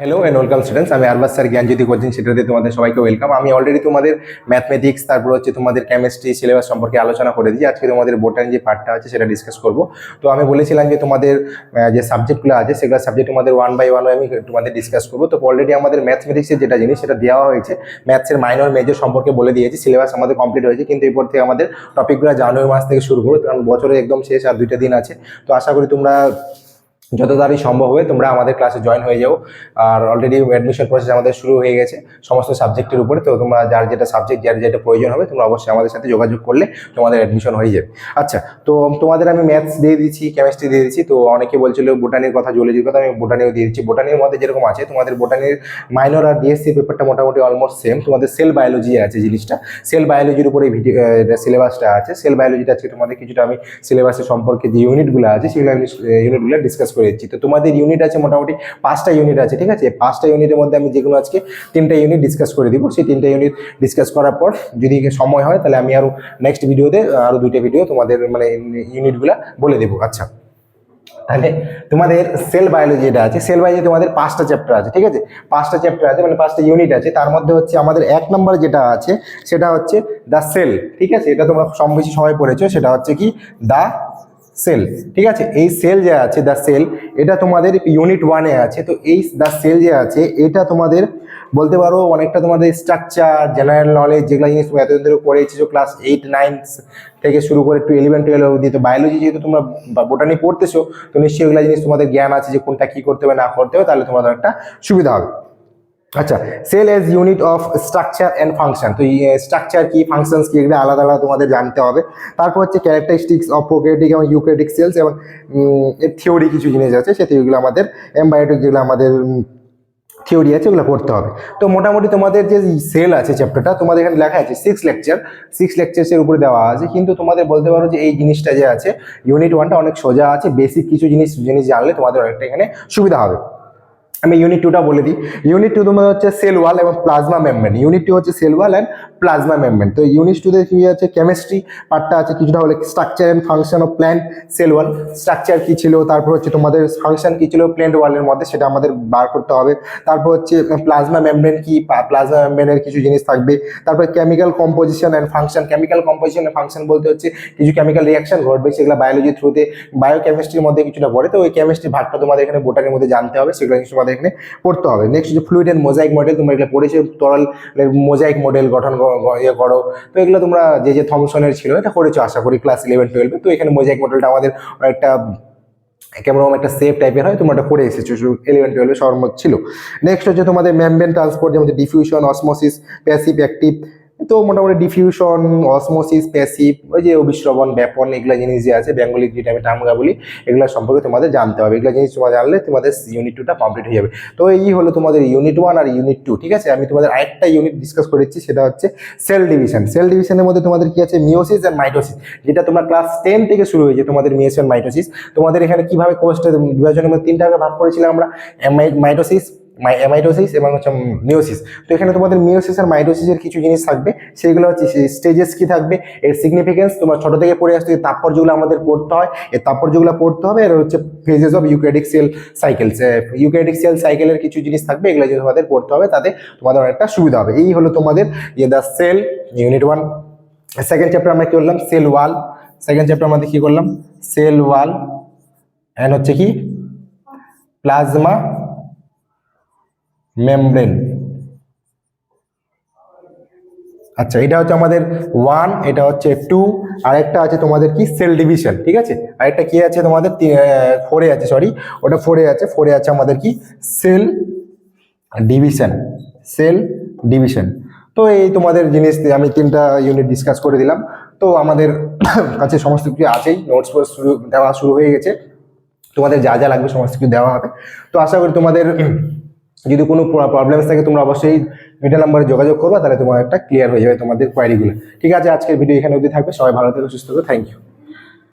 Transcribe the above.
Hello and welcome students, আমি Arbaaz sir জ্ঞানজ্যোতি coaching সেন্টারে তোমাদের সবাইকে ওয়েলকাম। আমি অলরেডি তোমাদের ম্যাথমেটিক্স, তারপর হচ্ছে তোমাদের কেমিস্ট্রি সিলেবাস সম্পর্কে আলোচনা করে দিয়েছি। আজকে তোমাদের বোটানি যে পার্টটা আছে সেটা ডিসকাস করব। তো আমি বলেছিলাম যে তোমাদের যে সাবজেক্টগুলো আছে সেগুলো সাবজেক্ট তোমাদের ওয়ান বাই ওয়ান আমি তোমাদের ডিসকাস করবো। তো অলরেডি আমাদের ম্যাথমেটিক্সের যেটা জিনিস সেটা দেওয়া হয়েছে, ম্যাথসের মাইনর মেজর সম্পর্কে বলে দিয়েছি, সিলেবাস আমাদের কমপ্লিট হয়েছে। কিন্তু এরপর থেকে আমাদের টপিকগুলো জানুয়ারি মাস থেকে শুরু করবো, কারণ বছরের একদম শেষ আর 2টা দিন আছে। তো আশা করি তোমরা যত তাড়াতাড়ি সম্ভব হবে তোমরা আমাদের ক্লাসে জয়েন হয়ে যাও। আর অলরেডি অ্যাডমিশন প্রসেস আমাদের শুরু হয়ে গেছে সমস্ত সাবজেক্টের উপরে। তো তোমরা যার যেটা সাবজেক্ট যার যেটা প্রয়োজন হবে তোমরা অবশ্যই আমাদের সাথে যোগাযোগ করলে তোমাদের অ্যাডমিশন হয়ে যাবে। আচ্ছা, তো তোমাদের আমি ম্যাথস দিয়ে দিচ্ছি, কেমিস্ট্রি দিয়ে দিচ্ছি। তো অনেকে বলছিল বোটানির কথা, জুলজির কথা, আমি বোটানিও দিয়ে দিচ্ছি। বোটানির মধ্যে যেরকম আছে তোমাদের বোটানির মাইনর আর ডিএসসি পেপারটা মোটামুটি অলমোস্ট সেম। তোমাদের সেল বায়োলজি আছে জিনিসটা, সেল বায়োলজির উপরে ভিডিও সিলেবাসটা আছে। সেল বায়োলজিটা আজকে তোমাদের কিছুটা আমি সিলেবাসের সম্পর্কে যে ইউনিটগুলো আছে সেগুলো আমি ইউনিটগুলো ডিসকাস করে দিচ্ছি। তো তোমাদের ইউনিট আছে মোটামুটি 5টা ইউনিট আছে, ঠিক আছে। 5টা ইউনিটের মধ্যে আমি যেগুলো আজকে 3টা ইউনিট ডিসকাস করে দিব। সেই 3টা ইউনিট ডিসকাস করার পর যদি সময় হয় তাহলে আমি আরো নেক্সট ভিডিওতে আরো 2টা ভিডিও তোমাদের মানে ইউনিটগুলো বলে দেবো। আচ্ছা, তাহলে তোমাদের সেল বায়োলজি যেটা আছে, সেল বায়োলজি তোমাদের 5টা চ্যাপ্টার আছে, ঠিক আছে। 5টা চ্যাপ্টার আছে মানে 5টা ইউনিট আছে। তার মধ্যে হচ্ছে আমাদের 1 নম্বর যেটা আছে সেটা হচ্ছে দ্য সেল, ঠিক আছে। এটা তোমরা কম বেশি সবাই পড়েছো, সেটা হচ্ছে কি দ্য সেল, ঠিক আছে। এই সেল যে আছে দ্য সেল, এটা তোমাদের ইউনিট 1-এ আছে। তো এই দ্য সেল যে আছে এটা তোমাদের বলতে পারো অনেকটা তোমাদের স্ট্রাকচার, জেনারেল নলেজ, যেগুলো জিনিস তুমি এতদিন ধরে পড়ে এসেছো ক্লাস 8, 9 থেকে শুরু করে একটু 11, 12 অবধি। তো বায়োলজি যেহেতু তোমরা বোটানি পড়তেছো তো নিশ্চয়ই এগুলো জিনিস তোমাদের জ্ঞান আছে যে কোনটা কি করতে হবে না করতে হবে, তাহলে তোমাদের একটা সুবিধা হবে। আচ্ছা, cell as unit of structure and function. তো স্ট্রাকচার কি, ফাংশনস কি, এগুলো আলাদা আলাদা তোমাদের জানতে হবে। তারপর হচ্ছে ক্যারেক্টারিস্টিক্স অফ প্রোক্যারিওটিক এবং ইউক্যারিওটিক সেলস, এবং এর থিওরি কিছু জিনিস আছে, সেই থিওরিগুলো আমাদের এমবায়োটিক যেগুলো আমাদের থিওরি আছে ওগুলো পড়তে হবে। তো মোটামুটি তোমাদের যে সেল আছে চ্যাপ্টারটা তোমাদের এখানে লেখা আছে 6 লেকচার, 6 লেকচার্সের উপরে দেওয়া আছে। কিন্তু তোমাদের বলতে পারো যে এই জিনিসটা যে আছে ইউনিট 1টা অনেক সোজা আছে, বেসিক কিছু জিনিস জানলে তোমাদের অনেকটা এখানে সুবিধা হবে। আমি ইউনিট 2টা বলে দিই। ইউনিট 2 তোমাদের হচ্ছে সেল ওয়াল এবং প্লাজমা মেমব্রেন। ইউনিট 2 হচ্ছে cell wall and plasma membrane. তো ইউনিট 2তে কি আছে, কেমিস্ট্রি পার্টটা আছে কিছুটা, হলে structure and function of plant cell wall. Structure কি ছিল, তারপর হচ্ছে তোমাদের ফাংশন কি ছিল প্ল্যান্ট ওয়ালের মধ্যে, সেটা আমাদের বার করতে হবে। তারপর হচ্ছে প্লাজমা মেমব্রেন কি, প্লাজমা মেমব্রেনের কিছু জিনিস থাকবে। তারপর chemical composition and function. Chemical composition and function বলতে হচ্ছে কিছু কেমিক্যাল রিয়াকশন ঘটবে, সেগুলো বায়োলজি থ্রুতে বায়োকেমিস্ট্রির মধ্যে কিছুটা পড়ে। তো ওই কেমিস্ট্রি ভাগটা তোমাদের এখানে বোটানির মধ্যে জানতে হবে, সেগুলো তোমাদের এখানে পড়তে হবে। নেক্সট যে ফ্লুইড এন্ড মোজাইক মডেল, তোমরা এগুলো পড়েছো, তরল মোজাইক মডেল গঠন করো। তো এগুলো তোমরা যে থমসনের ছিল এটা করেছো আশা করি ক্লাস 11, 12-এ। তো এখানে মোজাইক মডেলটা আমাদের একটা কেমন একটা সেফ টাইপের হয়, তোমরা এটা পড়ে এসেছো 11, 12-এ সবার মধ্যে ছিল। নেক্সট হচ্ছে তোমাদের মেমব্রেন ট্রান্সপোর্ট, যেমন ডিফিউশন, অসমোসিস, প্যাসিভ, অ্যাক্টিভ। তো মোটামুটি ডিফিউশন, অসমোসিস, প্যাসিভ, ওই যে অভিস্রবণ, ব্যাপন, এগুলো জিনিস যে আছে বেঙ্গলি যেটা আমি টার্মগা বলি, এগুলো সম্পর্কে তোমাদের জানতে হবে। এগুলো জিনিস তোমরা জানলে তোমাদের ইউনিট 2টা কমপ্লিট হয়ে যাবে। তো এই হলো তোমাদের ইউনিট 1 আর ইউনিট 2, ঠিক আছে। আমি তোমাদের আরেকটা ইউনিট ডিসকাস করেছি, সেটা হচ্ছে সেল ডিভিশন। সেল ডিভিশনের মধ্যে তোমাদের কি আছে, মিওসিস অ্যান্ড মাইটোসিস, যেটা তোমরা ক্লাস 10 থেকে শুরু হয়েছে তোমাদের মিওসিস অ্যান্ড মাইটোসিস। তোমাদের এখানে কিভাবে কোর্সটা বিভাজনের মধ্যে 3টা ভাগ করেছিলাম আমরা, মাইটোসিস, মাইটোসিস এবং হচ্ছে মিওসিস। তো এখানে তোমাদের মিওসিস আর মাইটোসিসের কিছু জিনিস থাকবে, সেইগুলো হচ্ছে স্টেজেস কি থাকবে, এর সিগনিফিকেন্স তোমরা ছোট থেকে পড়ে আসতে, তাৎপর্যগুলো আমাদের পড়তে হয়, এর তাৎপর্যগুলো পড়তে হবে। এর হচ্ছে phases of eukaryotic sell cycles, eukaryotic sell সাইকেলের কিছু জিনিস থাকবে, এগুলো যদি তোমাদের পড়তে হবে তাতে তোমাদের অনেকটা সুবিধা হবে। এই হলো তোমাদের the cell unit 1। Second chapter আমরা কি করলাম, সেল ওয়াল। সেকেন্ড চ্যাপ্টার আমাদের কি করলাম, সেল ওয়াল এন্ড হচ্ছে কি প্লাজমা মেমব্রেন। আচ্ছা, এটা হচ্ছে আমাদের 1, এটা হচ্ছে 2, আরেকটা আছে তোমাদের কি সেল ডিভিশন, ঠিক আছে। আরেকটা কি আছে তোমাদের 4-এ আছে, সরি ওটা 4-এ আছে। 4-এ আছে আমাদের কি সেল ডিভিশন, সেল ডিভিশন। তো এই তোমাদের জিনিস আমি 3টা ইউনিট ডিসকাস করে দিলাম। তো আমাদের কাছে সমস্ত কিছু আছেই, নোটস দেওয়া শুরু হয়ে গেছে, তোমাদের যা যা লাগবে সমস্ত কিছু দেওয়া হবে। তো আশা করি তোমাদের যদি কোনো প্রবলেমস থাকে তোমরা অবশ্যই মিডিয়া নাম্বারে যোগাযোগ করবে, তাহলে তোমার একটা ক্লিয়ার হয়ে যাবে তোমাদের কোয়ারিগুলো, ঠিক আছে। আজকের ভিডিও এখানে অবধি থাকবে। সবাই ভালো থেকো, সুস্থ থেকো, থ্যাংক ইউ।